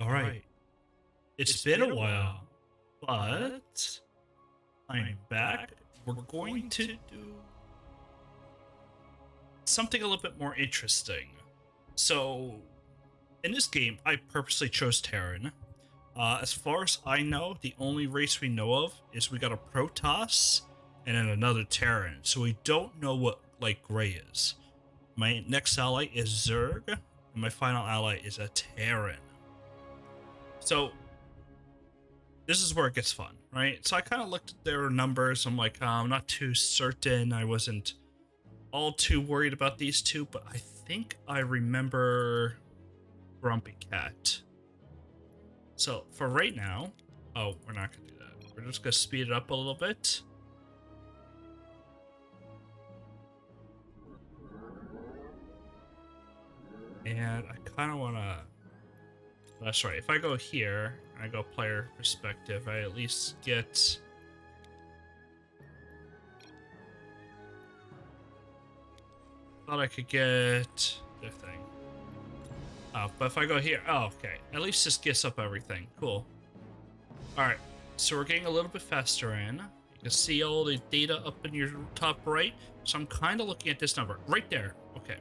Alright, it's been a while, but I'm back. We're going to do something a little bit more interesting. So, in this game, I purposely chose Terran. As far as I know, the only race we know of is we got a Protoss and then another Terran. So we don't know what Light Gray is. My next ally is Zerg, and my final ally is a Terran. So this is where it gets fun, right? So I kind of looked at their numbers. I'm like, I'm not too certain. I wasn't all too worried about these two, but I think I remember Grumpy Cat. So for right now, oh, we're not gonna do that. We're just gonna speed it up a little bit. And I kind of want to... That's right. If I go here, I go player perspective, I at least get... Thought I could get the thing. Oh, but if I go here... Oh, okay. At least this gets up everything. Cool. Alright. So we're getting a little bit faster in. You can see all the data up in your top right. So I'm kind of looking at this number. Right there. Okay.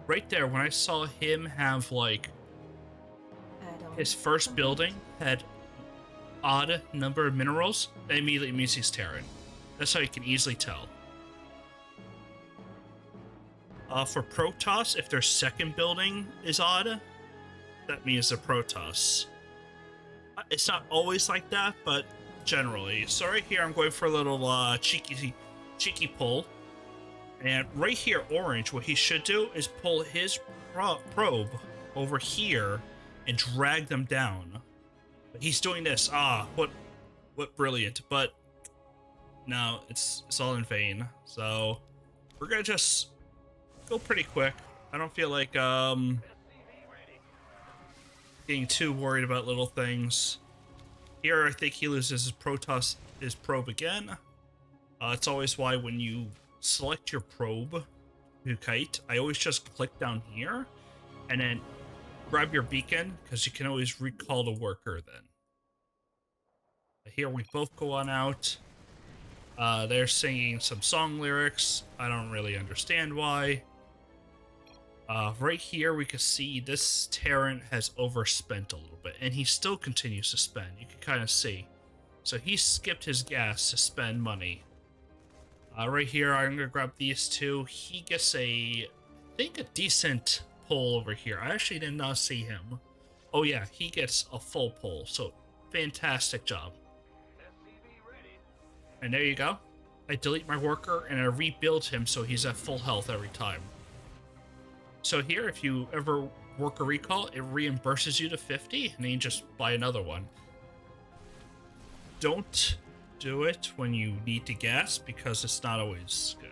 Right there, when I saw him have, like... his first building had odd number of minerals, that immediately means he's Terran. That's how you can easily tell. For Protoss, if their second building is odd, that means they're Protoss. It's not always like that, but generally. So right here, I'm going for a little cheeky pull. And right here, orange, what he should do is pull his probe over here and drag them down. But he's doing this. What brilliant. But no, it's all in vain. So we're gonna just go pretty quick. I don't feel like getting too worried about little things. Here I think he loses his probe again. It's always why when you select your probe to kite, I always just click down here and then grab your beacon, because you can always recall the worker then. Here we both go on out. They're singing some song lyrics. I don't really understand why. Right here we can see this Terran has overspent a little bit, and he still continues to spend. You can kind of see. So he skipped his gas to spend money. Right here, I'm going to grab these two. He gets I think a decent pull over here. I actually did not see him. Oh yeah, he gets a full pull. So fantastic job. And there you go. I delete my worker and I rebuild him so he's at full health every time. So here, if you ever work a recall, it reimburses you to 50 and then you just buy another one. Don't do it when you need to gas, because it's not always good.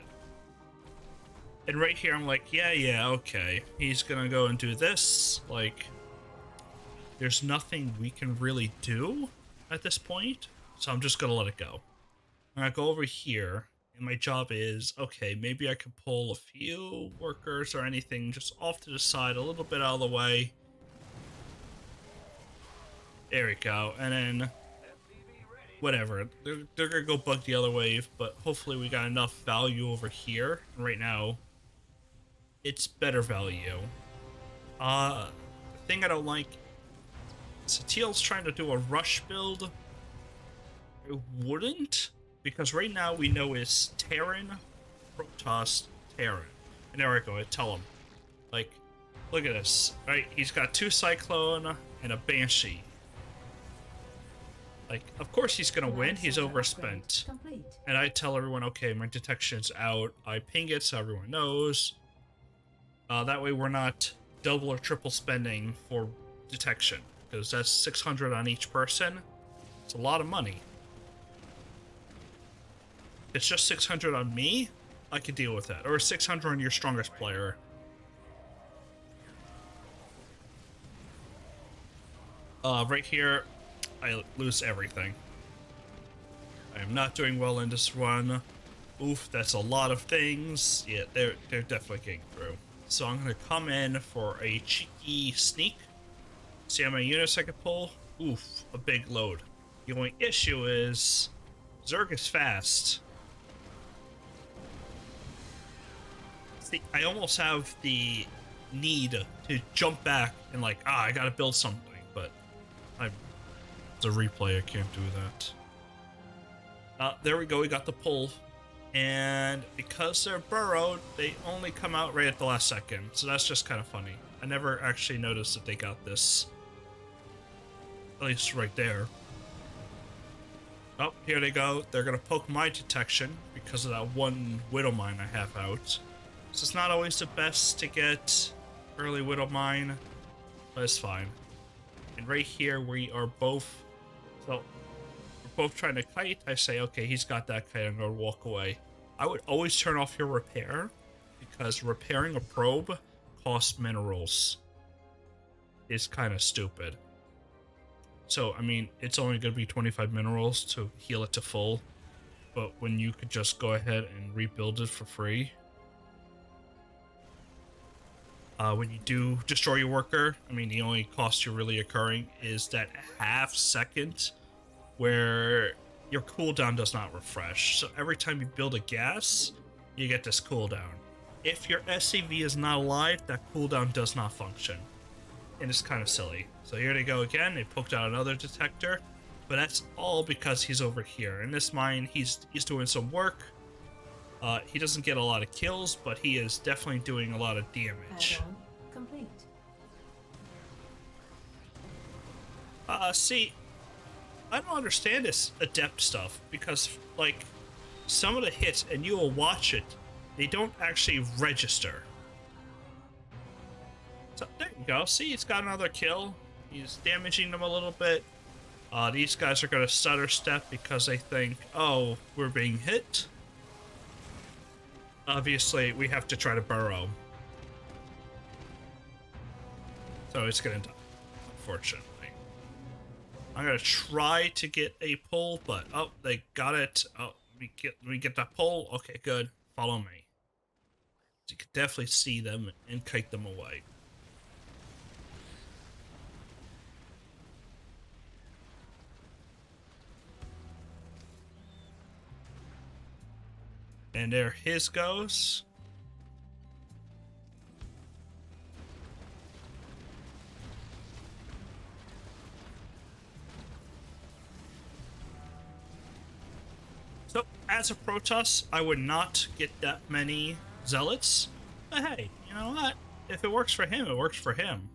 And right here, I'm like, yeah, okay. He's gonna go and do this. Like, there's nothing we can really do at this point, so I'm just gonna let it go. I'm gonna go over here, and my job is, okay, maybe I can pull a few workers or anything just off to the side, a little bit out of the way. There we go, and then whatever, they're gonna go bug the other wave, but hopefully we got enough value over here. And right now, it's better value. The thing I don't like, Satil's trying to do a rush build. It wouldn't, because right now we know it's Terran, Protoss, Terran. And there I go, I tell him. Like, look at this, right? He's got 2 Cyclone and a Banshee. Like, of course he's gonna win, he's overspent. And I tell everyone, okay, my detection's out. I ping it so everyone knows. That way we're not double or triple spending for detection, because that's 600 on each person. It's a lot of money. It's just 600 on me, I could deal with that. Or 600 on your strongest player. Right here, I lose everything. I am not doing well in this run. Oof, that's a lot of things. Yeah, they're definitely getting through. So I'm gonna come in for a cheeky sneak. See how many units I can pull? Oof, a big load. The only issue is Zerg is fast. See, I almost have the need to jump back and like, I gotta build something, but it's a replay, I can't do that. There we go, we got the pull. And because they're burrowed, they only come out right at the last second. So that's just kind of funny. I never actually noticed that they got this. At least right there. Oh, here they go. They're going to poke my detection because of that one Widow Mine I have out. So it's not always the best to get early Widow Mine, but it's fine. And right here, we are both... So, we're both trying to kite. I say, okay, he's got that kite. I'm going to walk away. I would always turn off your repair because repairing a probe costs minerals. It's kind of stupid. So, I mean, it's only going to be 25 minerals to heal it to full. But when you could just go ahead and rebuild it for free. When you do destroy your worker, I mean, the only cost you're really occurring is that half second where your cooldown does not refresh. So every time you build a gas, you get this cooldown. If your SCV is not alive, that cooldown does not function. And it's kind of silly. So here they go again. They poked out another detector. But that's all because he's over here. In this mine, he's doing some work. He doesn't get a lot of kills, but he is definitely doing a lot of damage. Add-on complete. See, I don't understand this adept stuff because, like, some of the hits, and you will watch it, they don't actually register. So there you go. See, he's got another kill. He's damaging them a little bit. These guys are going to stutter step because they think, oh, we're being hit. Obviously, we have to try to burrow. So it's going to die, unfortunately. I'm going to try to get a pull, but, oh, they got it. Oh, we get that pull. Okay, good. Follow me. So you can definitely see them and kite them away. And there his goes. So, as a Protoss, I would not get that many Zealots. But hey, you know what? If it works for him, it works for him.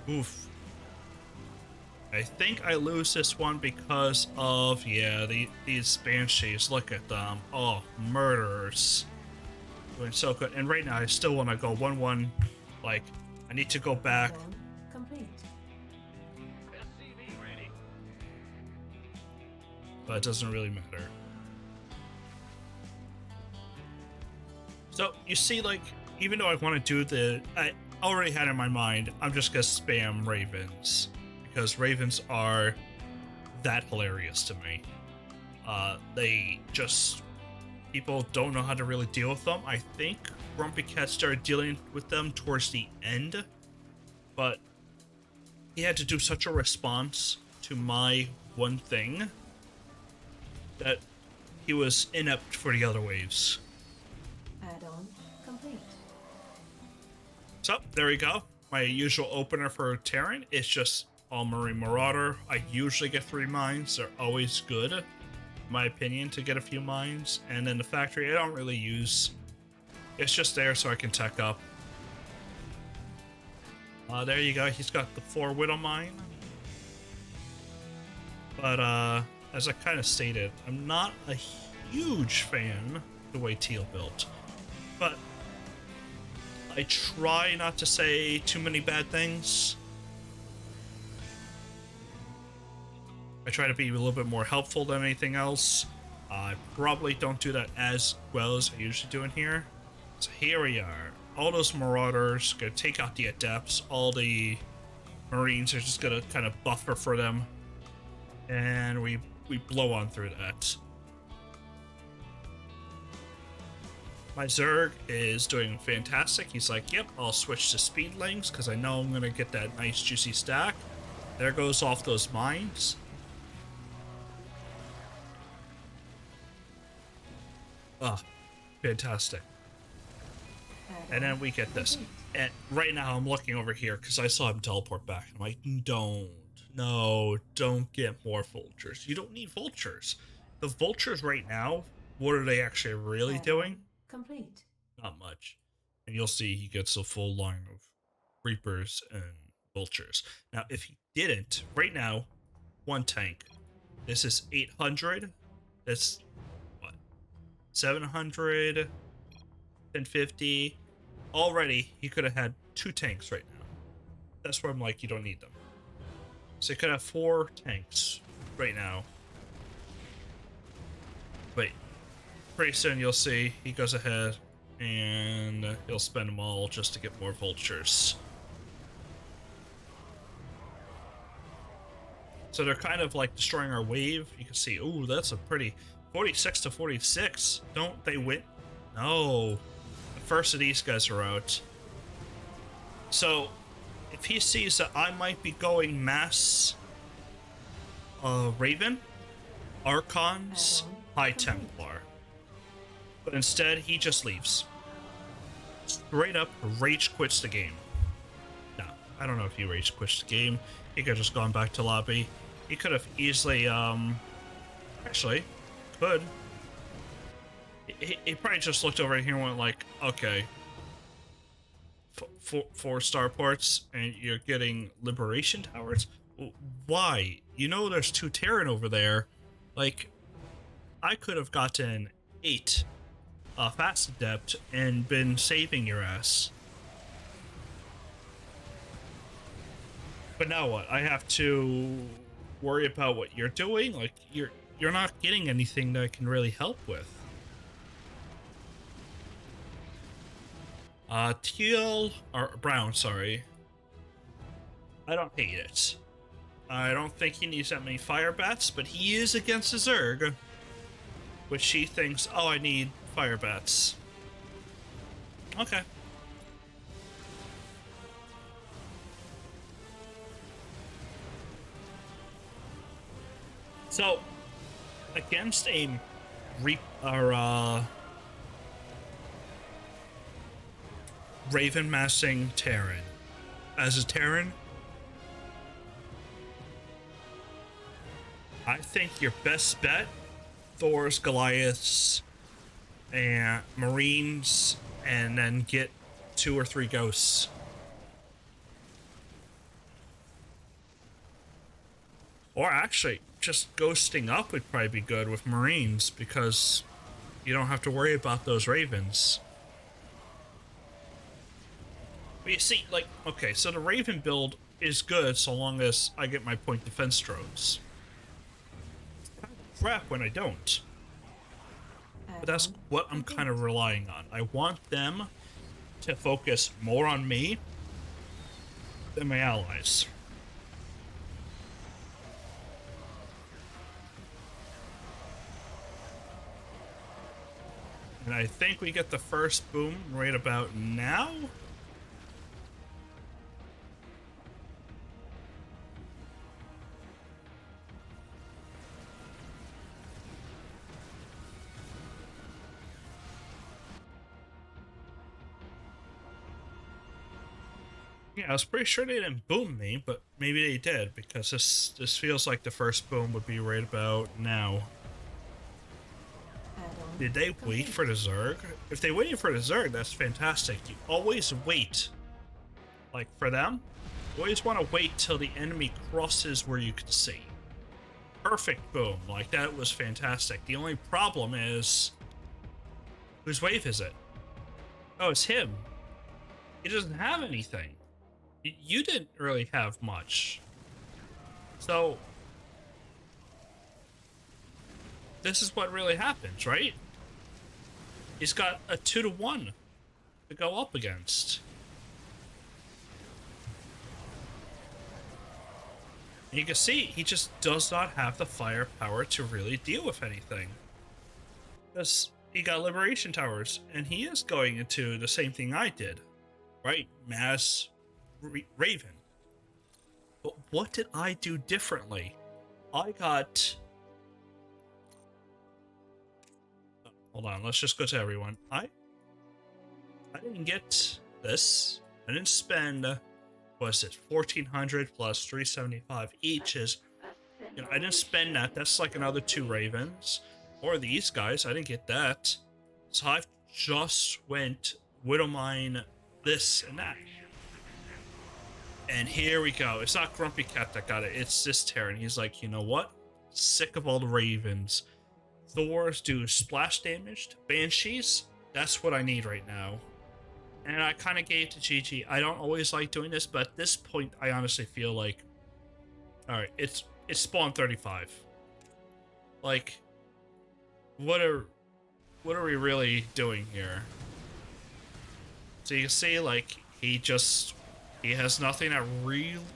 Oof. I think I lose this one because of, yeah, these Banshees. Look at them. Oh, murderers. Doing so good. And right now, I still want to go 1-1. Like, I need to go back. Complete. SCV ready. But it doesn't really matter. So, you see, like, even though I want to do the... I already had in my mind, I'm just going to spam Ravens. Because Ravens are that hilarious to me. They just... People don't know how to really deal with them. I think Grumpy Cat started dealing with them towards the end. But he had to do such a response to my one thing that he was inept for the other waves. Add-on complete. So, there we go. My usual opener for Terran is just All Marine Marauder. I usually get 3 mines. They're always good, in my opinion, to get a few mines. And then the factory, I don't really use. It's just there so I can tech up. There you go. He's got the 4 Widow Mine. But, as I kind of stated, I'm not a huge fan of the way Teal built. But I try not to say too many bad things. I try to be a little bit more helpful than anything else. I probably don't do that as well as I usually do in here. So here we are. All those Marauders, gonna take out the Adepts. All the Marines are just gonna kind of buffer for them. And we blow on through that. My Zerg is doing fantastic. He's like, yep, I'll switch to speedlings because I know I'm going to get that nice juicy stack. There goes off those mines. Ah, fantastic. And then we get this. And right now I'm looking over here because I saw him teleport back. I'm like, don't get more vultures. You don't need vultures. The vultures right now, what are they actually really doing? Complete. Not much. And you'll see he gets a full line of reapers and vultures. Now, if he didn't, right now, one tank. This is 800. That's what? 700 and 50. Already, he could have had 2 tanks right now. That's where I'm like, you don't need them. So he could have 4 tanks right now. Wait. Pretty soon you'll see he goes ahead and he'll spend them all just to get more vultures. So they're kind of like destroying our wave. You can see, ooh, that's a pretty 46 to 46. Don't they win? No. The first of these guys are out. So if he sees that I might be going mass Raven, Archons, High Templar. But instead, he just leaves. Straight up rage quits the game. No, I don't know if he rage quits the game. He could have just gone back to lobby. He could have easily, actually, could. He probably just looked over here and went like, okay, 4 starports and you're getting liberation towers? Why? You know there's 2 Terran over there. Like, I could have gotten 8 fast adept and been saving your ass. But now what? I have to worry about what you're doing? Like, you're not getting anything that I can really help with. Teal, or brown, sorry. I don't hate it. I don't think he needs that many fire bats, but he is against a Zerg, which she thinks, oh, I need fire bats. Okay. So, against a Raven massing Terran, as a Terran, I think your best bet, Thor's, Goliaths, and Marines, and then get 2 or 3 ghosts. Or actually, just ghosting up would probably be good with Marines, because you don't have to worry about those Ravens. But you see, like, okay, so the Raven build is good so long as I get my point defense drones. Crap when I don't. But that's what I'm kind of relying on. I want them to focus more on me than my allies. And I think we get the first boom right about now. Yeah, I was pretty sure they didn't boom me, but maybe they did, because this feels like the first boom would be right about now. Did they wait for the Zerg? If they waited for the Zerg, that's fantastic. You always wait. Like, for them, you always want to wait till the enemy crosses where you can see. Perfect boom. Like, that was fantastic. The only problem is, whose wave is it? Oh, it's him. He doesn't have anything. You didn't really have much. So, this is what really happens, right? He's got a 2-to-1 to go up against. And you can see, he just does not have the firepower to really deal with anything. Because he got liberation towers, and he is going into the same thing I did, right? Mass Raven. But what did I do differently? I got. Hold on, let's just go to everyone. I didn't get this. I didn't spend. What is it? 1,400 plus 375 each is. You know, I didn't spend that. That's like another 2 ravens. Or these guys, I didn't get that. So I've just went Widowmine this and that. And here we go. It's not Grumpy Cat that got it. It's this Terran. He's like, you know what? Sick of all the ravens. Thors do splash damage to Banshees. That's what I need right now. And I kind of gave it to Gigi. I don't always like doing this, but at this point, I honestly feel like, all right, it's spawn 35. Like, what are we really doing here? So you can see, like, he has nothing that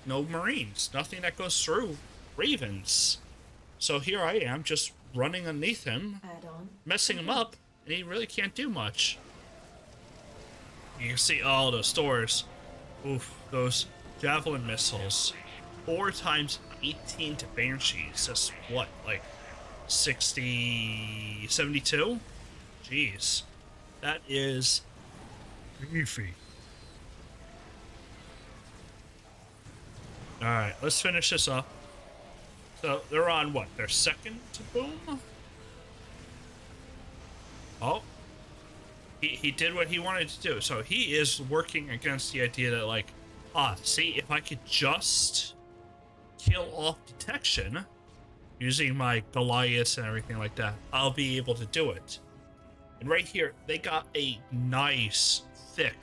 no Marines, nothing that goes through Ravens. So here I am, just running underneath him, messing him up, and he really can't do much. You can see all those stores. Oof, those javelin missiles. 4 times 18 to Banshees. That's what, like 60, 72? Jeez. That is beefy. Alright, let's finish this up. So they're on what? Their second boom? Oh. He did what he wanted to do. So he is working against the idea that, like, see, if I could just kill off detection using my Goliaths and everything like that, I'll be able to do it. And right here, they got a nice, thick,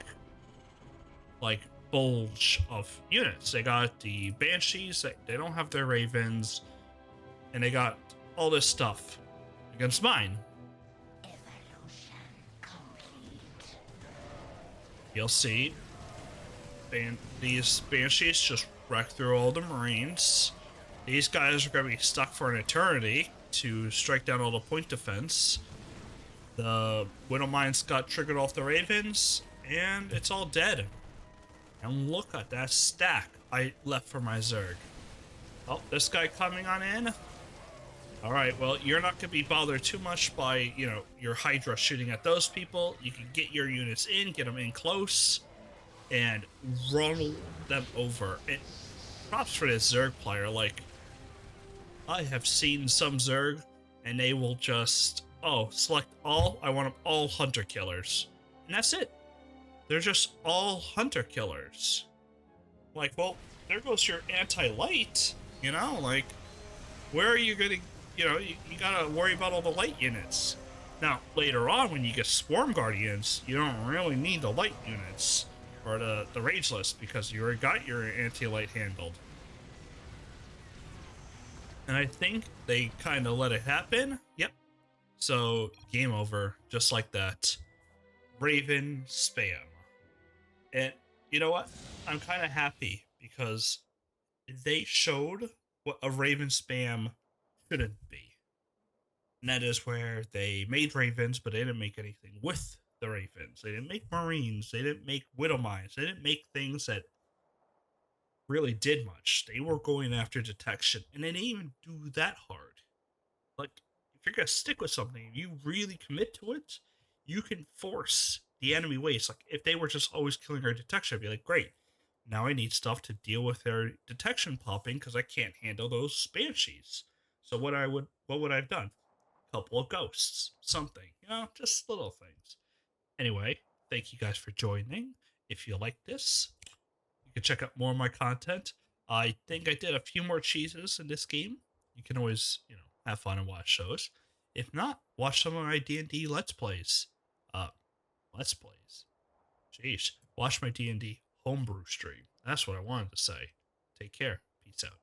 like, bulge of units. They got the Banshees, they don't have their Ravens, and they got all this stuff against mine. You'll see these Banshees just wreck through all the Marines. These guys are going to be stuck for an eternity to strike down all the point defense. The Widowmines got triggered off the Ravens, and it's all dead. And look at that stack I left for my Zerg. Oh, this guy coming on in. Alright, well, you're not going to be bothered too much by, you know, your Hydra shooting at those people. You can get your units in, get them in close, and run them over. And props for this Zerg player. Like, I have seen some Zerg, and they will just, select all. I want them all Hunter Killers. And that's it. They're just all Hunter Killers. Like, well, there goes your anti-light, you know? Like, where are you going to... You know, you gotta worry about all the light units. Now, later on, when you get Swarm Guardians, you don't really need the light units or the Rage List because you already got your anti-light handled. And I think they kind of let it happen. Yep. So, game over, just like that. Raven spam. And you know what? I'm kind of happy because they showed what a Raven spam shouldn't be. And that is where they made Ravens, but they didn't make anything with the Ravens. They didn't make Marines. They didn't make Widowmines. They didn't make things that really did much. They were going after detection, and they didn't even do that hard. Like, if you're going to stick with something, if you really commit to it, you can force the enemy waste. Like, if they were just always killing our detection, I'd be like, great. Now I need stuff to deal with their detection popping because I can't handle those Banshees. So what would I have done? A couple of ghosts, something, you know, just little things. Anyway, thank you guys for joining. If you like this, you can check out more of my content. I think I did a few more cheeses in this game. You can always, you know, have fun and watch those. If not, watch some of my D&D Let's Plays. Jeez, watch my D&D homebrew stream. That's what I wanted to say. Take care. Peace out.